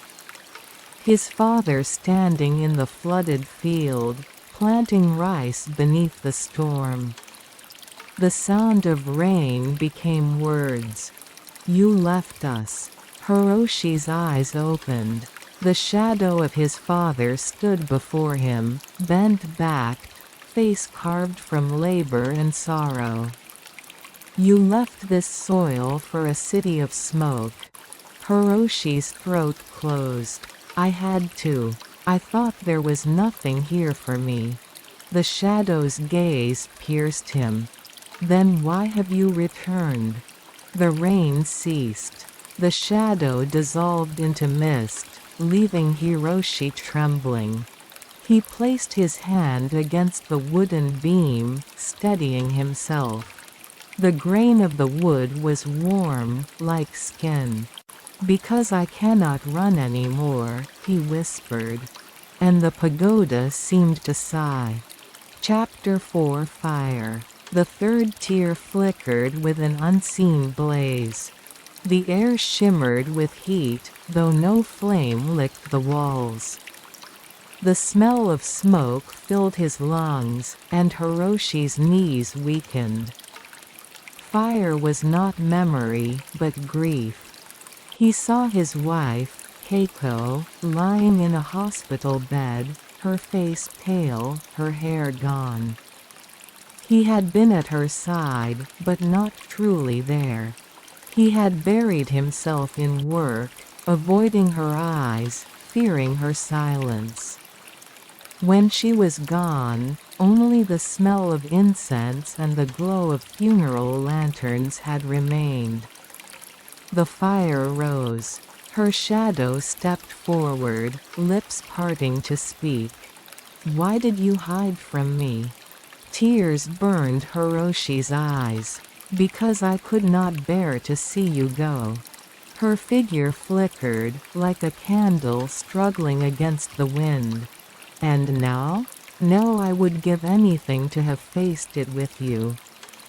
His father standing in the flooded field, planting rice beneath the storm. The sound of rain became words. "You left us." Hiroshi's eyes opened. The shadow of his father stood before him, bent back, face carved from labor and sorrow. "You left this soil for a city of smoke." Hiroshi's throat closed. "I had to. I thought there was nothing here for me." The shadow's gaze pierced him. "Then why have you returned?" The rain ceased. The shadow dissolved into mist, leaving Hiroshi trembling. He placed his hand against the wooden beam, steadying himself. The grain of the wood was warm, like skin. "Because I cannot run anymore," he whispered. And the pagoda seemed to sigh. Chapter 4: Fire. The third tier flickered with an unseen blaze. The air shimmered with heat, though no flame licked the walls. The smell of smoke filled his lungs, and Hiroshi's knees weakened. Fire was not memory, but grief. He saw his wife, Keiko, lying in a hospital bed, her face pale, her hair gone. He had been at her side, but not truly there. He had buried himself in work, avoiding her eyes, fearing her silence. When she was gone, only the smell of incense and the glow of funeral lanterns had remained. The fire rose. Her shadow stepped forward, lips parting to speak. "Why did you hide from me?" Tears burned Hiroshi's eyes. "Because I could not bear to see you go." Her figure flickered, like a candle struggling against the wind. And now? No, I would give anything to have faced it with you.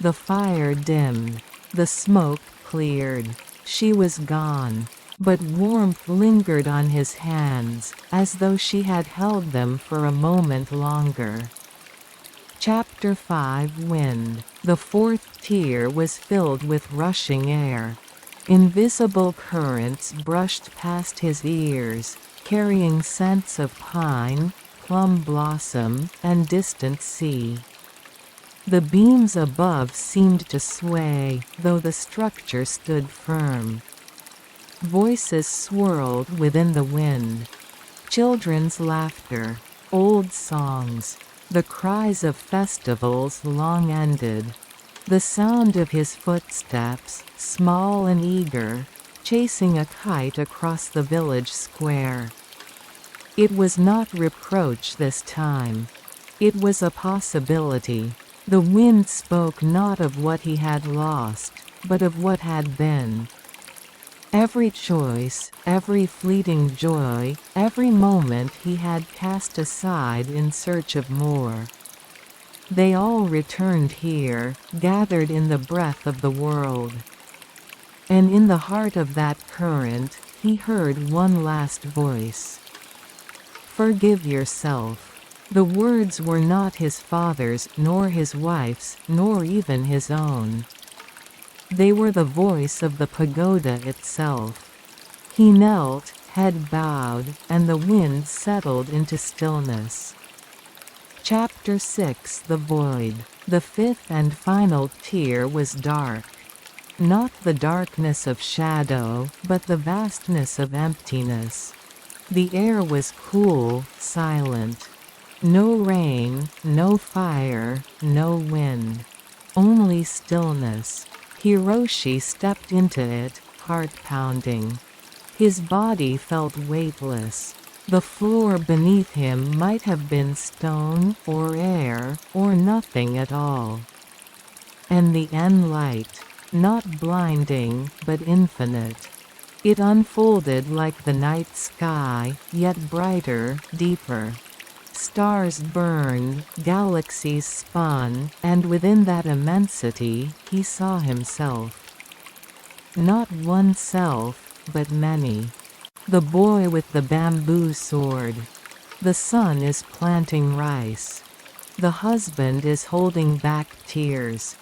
The fire dimmed. The smoke cleared. She was gone. But warmth lingered on his hands, as though she had held them for a moment longer. Chapter 5 Wind. The fourth tier was filled with rushing air. Invisible currents brushed past his ears, carrying scents of pine, plum blossom, and distant sea. The beams above seemed to sway, though the structure stood firm. Voices swirled within the wind. Children's laughter. Old songs. The cries of festivals long ended. The sound of his footsteps, small and eager, chasing a kite across the village square. It was not reproach this time. It was a possibility. The wind spoke not of what he had lost, but of what had been. Every choice, every fleeting joy, every moment he had cast aside in search of more. They all returned here, gathered in the breath of the world. And in the heart of that current, he heard one last voice. Forgive yourself. The words were not his father's, nor his wife's, nor even his own. They were the voice of the pagoda itself. He knelt, head bowed, and the wind settled into stillness. Chapter 6 The Void. The fifth and final tier was dark. Not the darkness of shadow, but the vastness of emptiness. The air was cool, silent. No rain, no fire, no wind. Only stillness. Hiroshi stepped into it, heart pounding. His body felt weightless. The floor beneath him might have been stone, or air, or nothing at all. And the end light. Not blinding, but infinite. It unfolded like the night sky, yet brighter, deeper. Stars burned, galaxies spun, and within that immensity, he saw himself. Not one self, but many. The boy with the bamboo sword. The son is planting rice. The husband is holding back tears.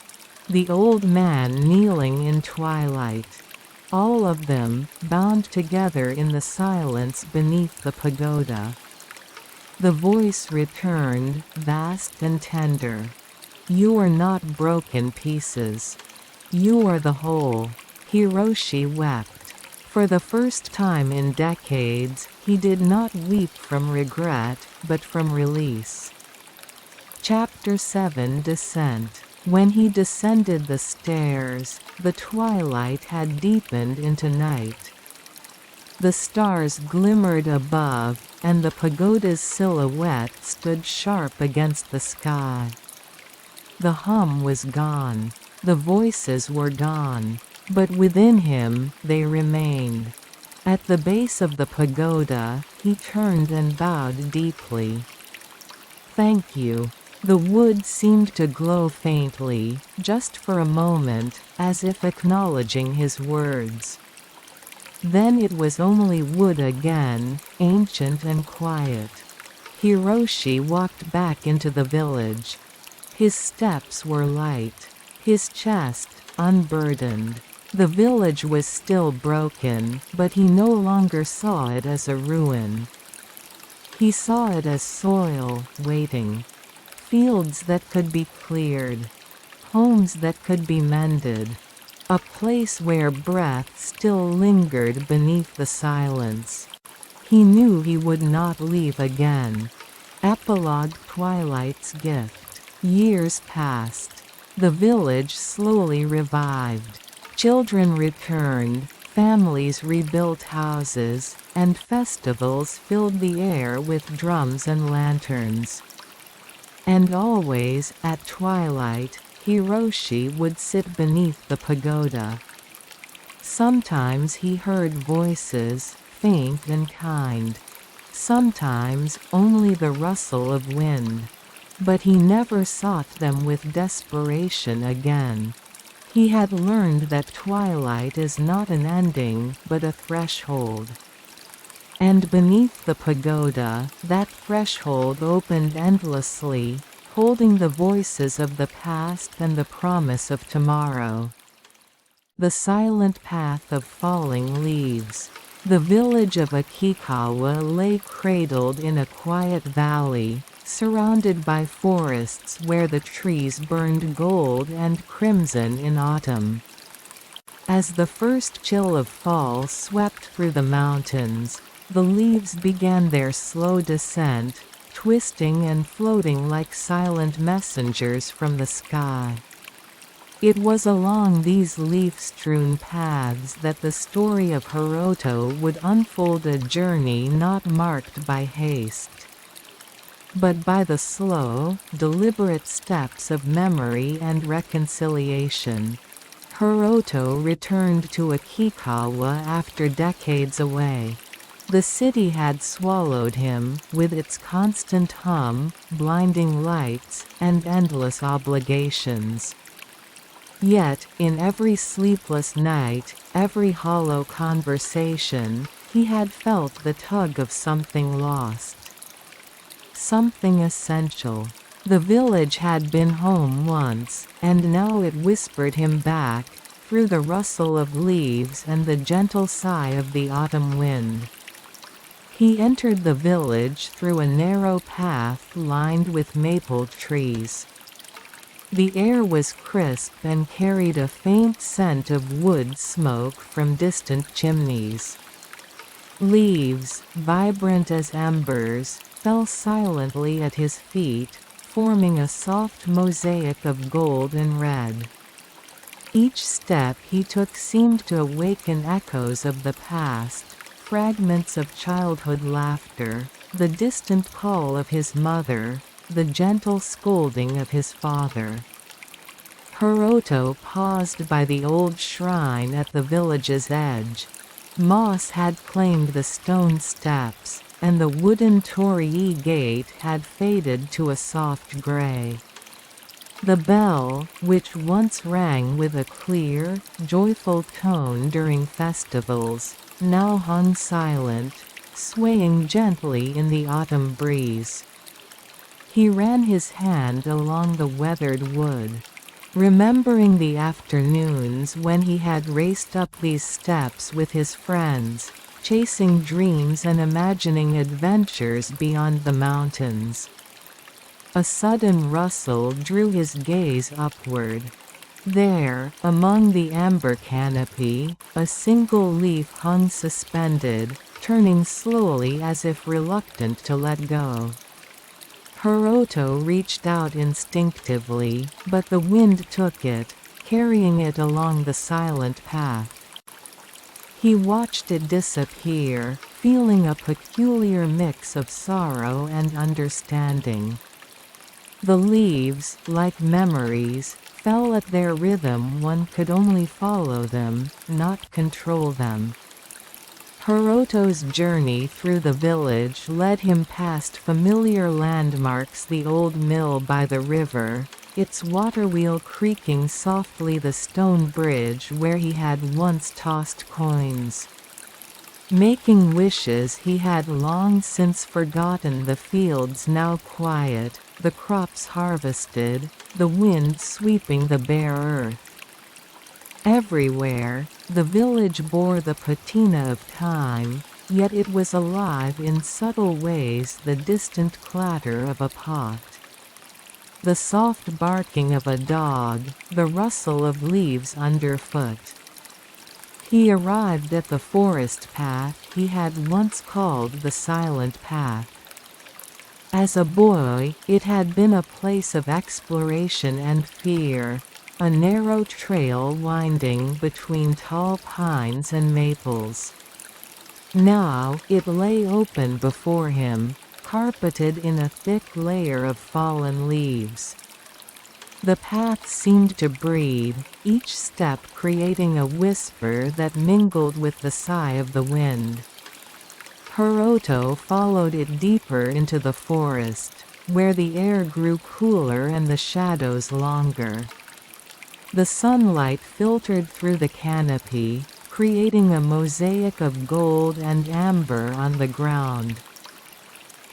The old man kneeling in twilight. All of them, bound together in the silence beneath the pagoda. The voice returned, vast and tender. You are not broken pieces. You are the whole. Hiroshi wept. For the first time in decades, he did not weep from regret, but from release. Chapter 7 Descent. When he descended the stairs, the twilight had deepened into night. The stars glimmered above, and the pagoda's silhouette stood sharp against the sky. The hum was gone. The voices were gone. But within him, they remained. At the base of the pagoda, he turned and bowed deeply. Thank you. The wood seemed to glow faintly, just for a moment, as if acknowledging his words. Then it was only wood again, ancient and quiet. Hiroshi walked back into the village. His steps were light. His chest, unburdened. The village was still broken, but he no longer saw it as a ruin. He saw it as soil, waiting. Fields that could be cleared. Homes that could be mended. A place where breath still lingered beneath the silence. He knew he would not leave again. Epilogue Twilight's Gift. Years passed. The village slowly revived. Children returned, families rebuilt houses, and festivals filled the air with drums and lanterns. And always, at twilight, Hiroshi would sit beneath the pagoda. Sometimes he heard voices, faint and kind. Sometimes only the rustle of wind. But he never sought them with desperation again. He had learned that twilight is not an ending, but a threshold. And beneath the pagoda, that threshold opened endlessly, holding the voices of the past and the promise of tomorrow. The silent path of falling leaves. The village of Akikawa lay cradled in a quiet valley, surrounded by forests where the trees burned gold and crimson in autumn. As the first chill of fall swept through the mountains, the leaves began their slow descent, twisting and floating like silent messengers from the sky. It was along these leaf-strewn paths that the story of Hiroto would unfold, a journey not marked by haste, but by the slow, deliberate steps of memory and reconciliation. Hiroto returned to Akikawa after decades away. The city had swallowed him, with its constant hum, blinding lights, and endless obligations. Yet, in every sleepless night, every hollow conversation, he had felt the tug of something lost. Something essential. The village had been home once, and now it whispered him back, through the rustle of leaves and the gentle sigh of the autumn wind. He entered the village through a narrow path lined with maple trees. The air was crisp and carried a faint scent of wood smoke from distant chimneys. Leaves, vibrant as embers, fell silently at his feet, forming a soft mosaic of gold and red. Each step he took seemed to awaken echoes of the past, fragments of childhood laughter, the distant call of his mother, the gentle scolding of his father. Hiroto paused by the old shrine at the village's edge. Moss had claimed the stone steps, and the wooden torii gate had faded to a soft gray. The bell, which once rang with a clear, joyful tone during festivals, now hung silent, swaying gently in the autumn breeze. He ran his hand along the weathered wood, remembering the afternoons when he had raced up these steps with his friends, chasing dreams and imagining adventures beyond the mountains. A sudden rustle drew his gaze upward. There, among the amber canopy, a single leaf hung suspended, turning slowly as if reluctant to let go. Hiroto reached out instinctively, but the wind took it, carrying it along the silent path. He watched it disappear, feeling a peculiar mix of sorrow and understanding. The leaves, like memories, fell at their rhythm. One could only follow them, not control them. Hiroto's journey through the village led him past familiar landmarks: the old mill by the river, its waterwheel creaking softly, the stone bridge where he had once tossed coins. Making wishes he had long since forgotten, the fields now quiet, the crops harvested, the wind sweeping the bare earth. Everywhere, the village bore the patina of time, yet it was alive in subtle ways: the distant clatter of a pot, the soft barking of a dog, the rustle of leaves underfoot. He arrived at the forest path he had once called the silent path. As a boy, it had been a place of exploration and fear, a narrow trail winding between tall pines and maples. Now, it lay open before him, carpeted in a thick layer of fallen leaves. The path seemed to breathe, each step creating a whisper that mingled with the sigh of the wind. Hiroto followed it deeper into the forest, where the air grew cooler and the shadows longer. The sunlight filtered through the canopy, creating a mosaic of gold and amber on the ground.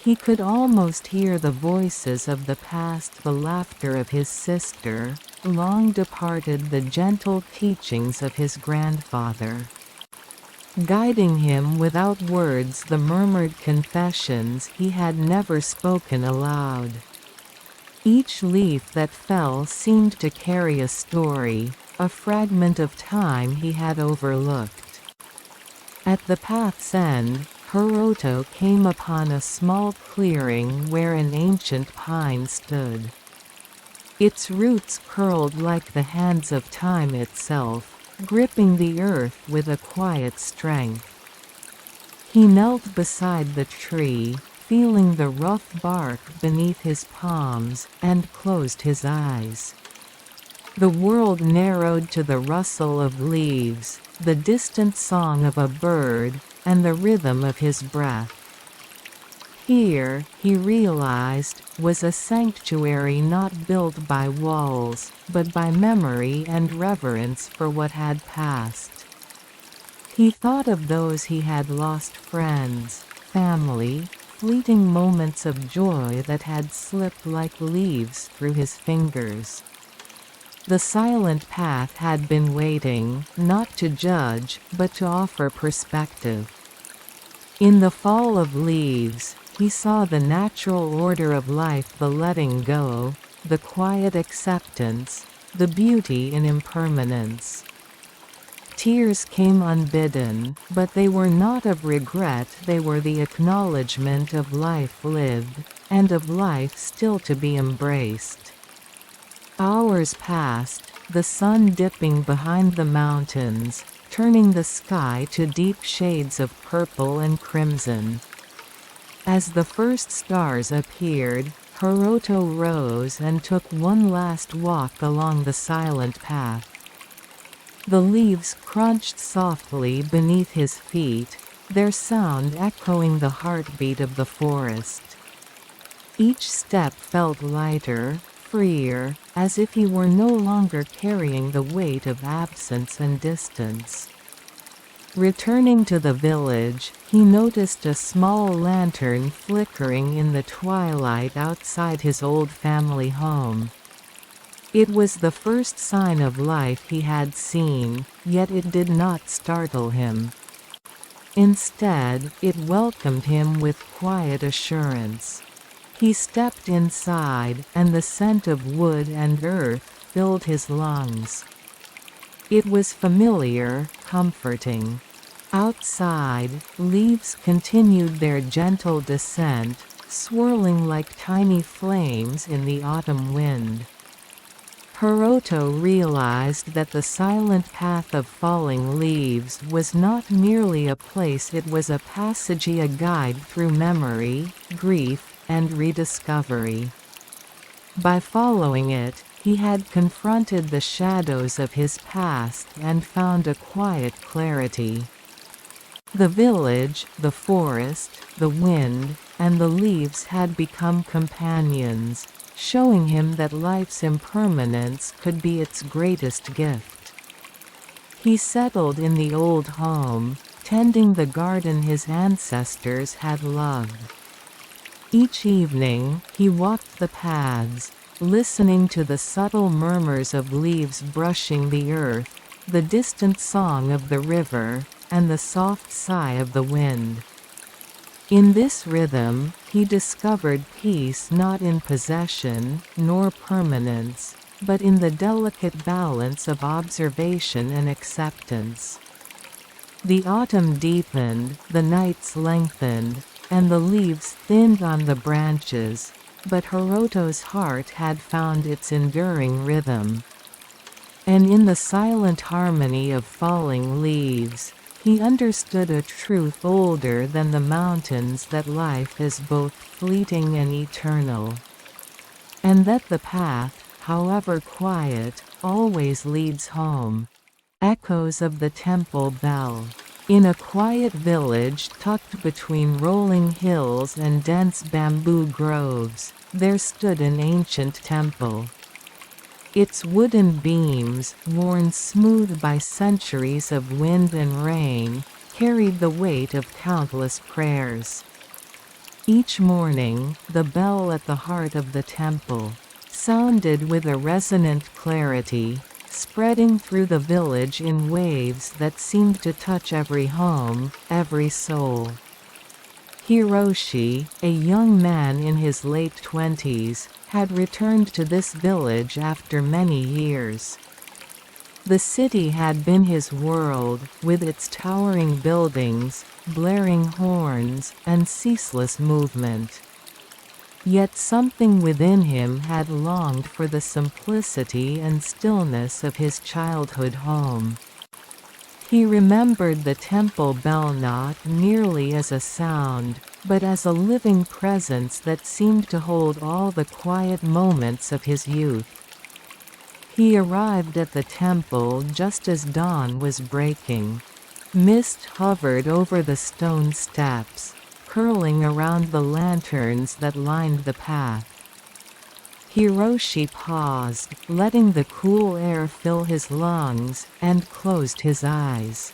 He could almost hear the voices of the past, the laughter of his sister, long departed, the gentle teachings of his grandfather. Guiding him without words, the murmured confessions he had never spoken aloud. Each leaf that fell seemed to carry a story, a fragment of time he had overlooked. At the path's end, Hiroto came upon a small clearing where an ancient pine stood. Its roots curled like the hands of time itself, gripping the earth with a quiet strength. He knelt beside the tree, feeling the rough bark beneath his palms, and closed his eyes. The world narrowed to the rustle of leaves, the distant song of a bird, and the rhythm of his breath. Here, he realized, was a sanctuary not built by walls, but by memory and reverence for what had passed. He thought of those he had lost, friends, family, fleeting moments of joy that had slipped like leaves through his fingers. The silent path had been waiting, not to judge, but to offer perspective. In the fall of leaves, he saw the natural order of life, the letting go, the quiet acceptance, the beauty in impermanence. Tears came unbidden, but they were not of regret, they were the acknowledgement of life lived, and of life still to be embraced. Hours passed, the sun dipping behind the mountains, turning the sky to deep shades of purple and crimson. As the first stars appeared, Hiroto rose and took one last walk along the silent path. The leaves crunched softly beneath his feet, their sound echoing the heartbeat of the forest. Each step felt lighter, freer, as if he were no longer carrying the weight of absence and distance. Returning to the village, he noticed a small lantern flickering in the twilight outside his old family home. It was the first sign of life he had seen, yet it did not startle him. Instead, it welcomed him with quiet assurance. He stepped inside, and the scent of wood and earth filled his lungs. It was familiar, comforting. Outside, leaves continued their gentle descent, swirling like tiny flames in the autumn wind. Hiroto realized that the silent path of falling leaves was not merely a place, it was a passage, a guide through memory, grief, and rediscovery. By following it, he had confronted the shadows of his past and found a quiet clarity. The village, the forest, the wind, and the leaves had become companions, showing him that life's impermanence could be its greatest gift. He settled in the old home, tending the garden his ancestors had loved. Each evening, he walked the paths, listening to the subtle murmurs of leaves brushing the earth, the distant song of the river, and the soft sigh of the wind. In this rhythm, he discovered peace not in possession, nor permanence, but in the delicate balance of observation and acceptance. The autumn deepened, the nights lengthened, and the leaves thinned on the branches, but Hiroto's heart had found its enduring rhythm. And in the silent harmony of falling leaves, he understood a truth older than the mountains, that life is both fleeting and eternal. And that the path, however quiet, always leads home. Echoes of the temple bell. In a quiet village tucked between rolling hills and dense bamboo groves, there stood an ancient temple. Its wooden beams, worn smooth by centuries of wind and rain, carried the weight of countless prayers. Each morning, the bell at the heart of the temple sounded with a resonant clarity, spreading through the village in waves that seemed to touch every home, every soul. Hiroshi, a young man in his late 20s, had returned to this village after many years. The city had been his world, with its towering buildings, blaring horns, and ceaseless movement. Yet something within him had longed for the simplicity and stillness of his childhood home. He remembered the temple bell not merely as a sound, but as a living presence that seemed to hold all the quiet moments of his youth. He arrived at the temple just as dawn was breaking. Mist hovered over the stone steps, curling around the lanterns that lined the path. Hiroshi paused, letting the cool air fill his lungs, and closed his eyes.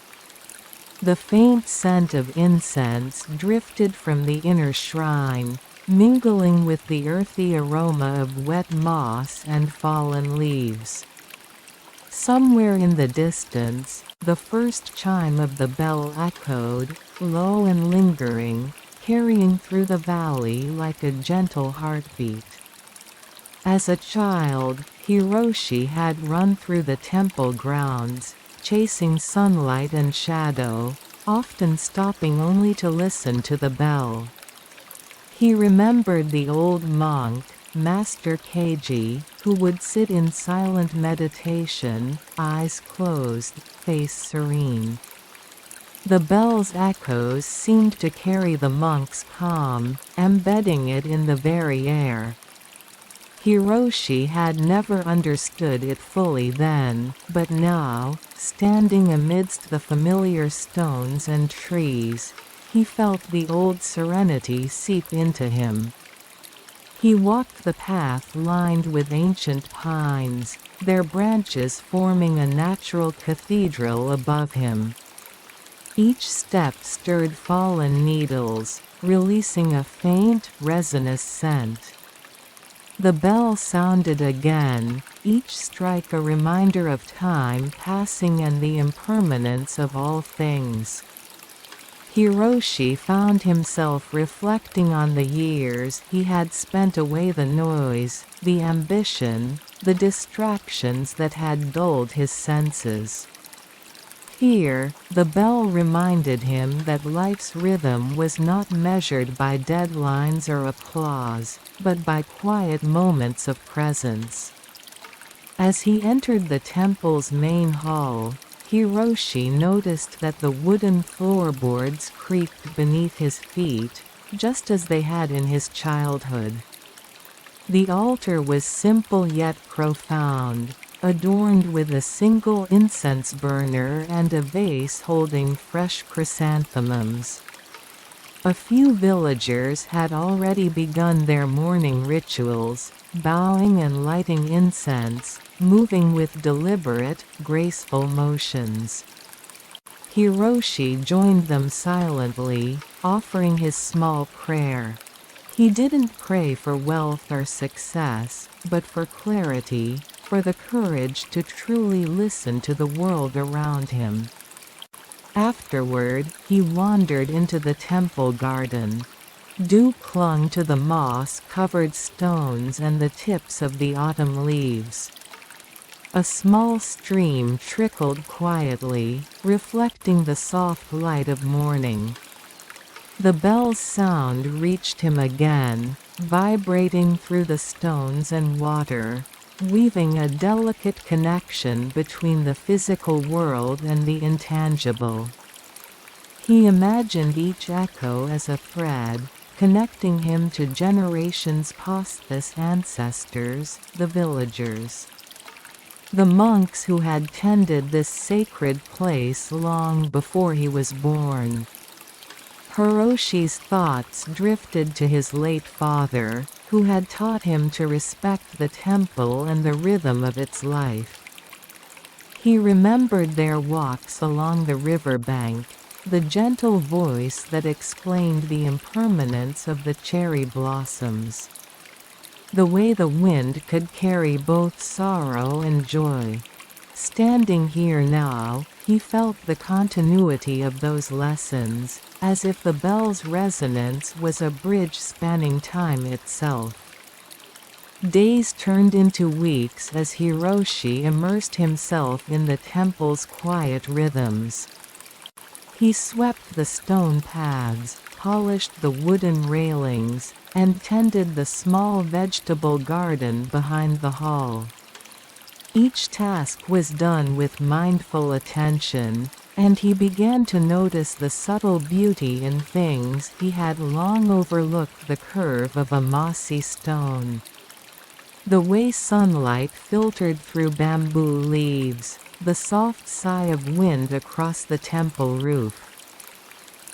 The faint scent of incense drifted from the inner shrine, mingling with the earthy aroma of wet moss and fallen leaves. Somewhere in the distance, the first chime of the bell echoed, low and lingering, carrying through the valley like a gentle heartbeat. As a child, Hiroshi had run through the temple grounds, chasing sunlight and shadow, often stopping only to listen to the bell. He remembered the old monk, Master Keiji, who would sit in silent meditation, eyes closed, face serene. The bell's echoes seemed to carry the monk's calm, embedding it in the very air. Hiroshi had never understood it fully then, but now, standing amidst the familiar stones and trees, he felt the old serenity seep into him. He walked the path lined with ancient pines, their branches forming a natural cathedral above him. Each step stirred fallen needles, releasing a faint, resinous scent. The bell sounded again, each strike a reminder of time passing and the impermanence of all things. Hiroshi found himself reflecting on the years he had spent away, the noise, the ambition, the distractions that had dulled his senses. Here, the bell reminded him that life's rhythm was not measured by deadlines or applause, but by quiet moments of presence. As he entered the temple's main hall, Hiroshi noticed that the wooden floorboards creaked beneath his feet, just as they had in his childhood. The altar was simple yet profound, adorned with a single incense burner and a vase holding fresh chrysanthemums. A few villagers had already begun their morning rituals, bowing and lighting incense, moving with deliberate, graceful motions. Hiroshi joined them silently, offering his small prayer. He didn't pray for wealth or success, but for clarity, for the courage to truly listen to the world around him. Afterward, he wandered into the temple garden. Dew clung to the moss-covered stones and the tips of the autumn leaves. A small stream trickled quietly, reflecting the soft light of morning. The bell's sound reached him again, vibrating through the stones and water, weaving a delicate connection between the physical world and the intangible. He imagined each echo as a thread, connecting him to generations past his ancestors, the villagers. The monks who had tended this sacred place long before he was born. Hiroshi's thoughts drifted to his late father, who had taught him to respect the temple and the rhythm of its life. He remembered their walks along the river bank, the gentle voice that explained the impermanence of the cherry blossoms. The way the wind could carry both sorrow and joy. Standing here now, he felt the continuity of those lessons, as if the bell's resonance was a bridge spanning time itself. Days turned into weeks as Hiroshi immersed himself in the temple's quiet rhythms. He swept the stone paths, polished the wooden railings, and tended the small vegetable garden behind the hall. Each task was done with mindful attention, and he began to notice the subtle beauty in things he had long overlooked: the curve of a mossy stone, the way sunlight filtered through bamboo leaves, the soft sigh of wind across the temple roof.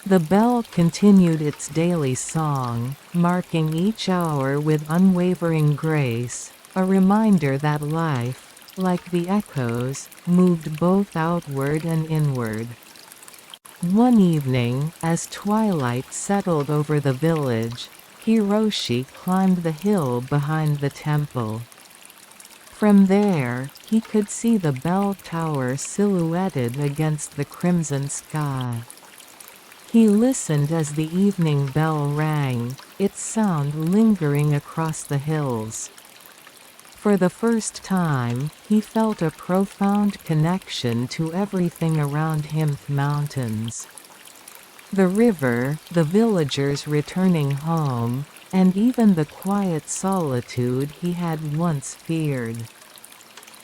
The bell continued its daily song, marking each hour with unwavering grace, a reminder that life, like the echoes, moved both outward and inward. One evening, as twilight settled over the village, Hiroshi climbed the hill behind the temple. From there, he could see the bell tower silhouetted against the crimson sky. He listened as the evening bell rang, its sound lingering across the hills. For the first time, he felt a profound connection to everything around him: mountains, the river, the villagers returning home, and even the quiet solitude he had once feared.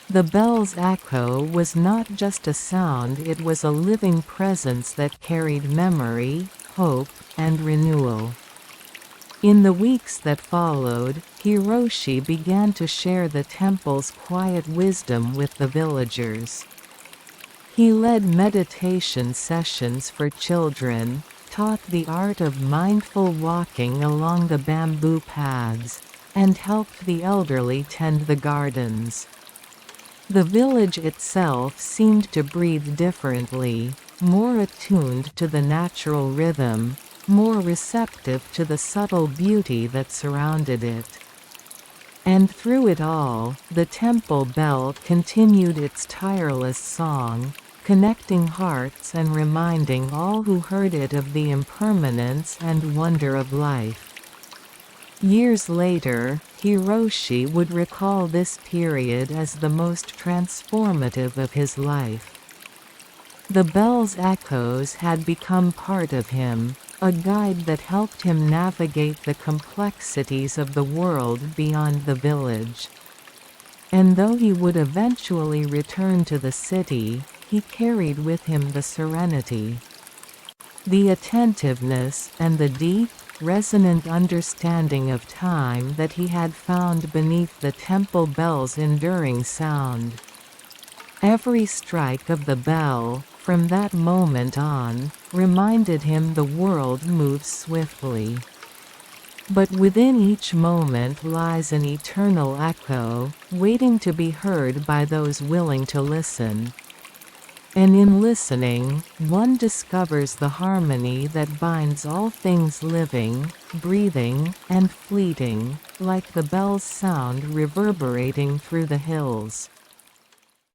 The bell's echo was not just a sound, it was a living presence that carried memory, hope, and renewal. In the weeks that followed, Hiroshi began to share the temple's quiet wisdom with the villagers. He led meditation sessions for children, taught the art of mindful walking along the bamboo paths, and helped the elderly tend the gardens. The village itself seemed to breathe differently, more attuned to the natural rhythm, more receptive to the subtle beauty that surrounded it. And through it all, the temple bell continued its tireless song, connecting hearts and reminding all who heard it of the impermanence and wonder of life. Years later, Hiroshi would recall this period as the most transformative of his life. The bell's echoes had become part of him, a guide that helped him navigate the complexities of the world beyond the village. And though he would eventually return to the city, he carried with him the serenity, the attentiveness, and the deep, resonant understanding of time that he had found beneath the temple bell's enduring sound. Every strike of the bell, from that moment on, reminded him the world moves swiftly. But within each moment lies an eternal echo, waiting to be heard by those willing to listen. And in listening, one discovers the harmony that binds all things living, breathing, and fleeting, like the bell's sound reverberating through the hills.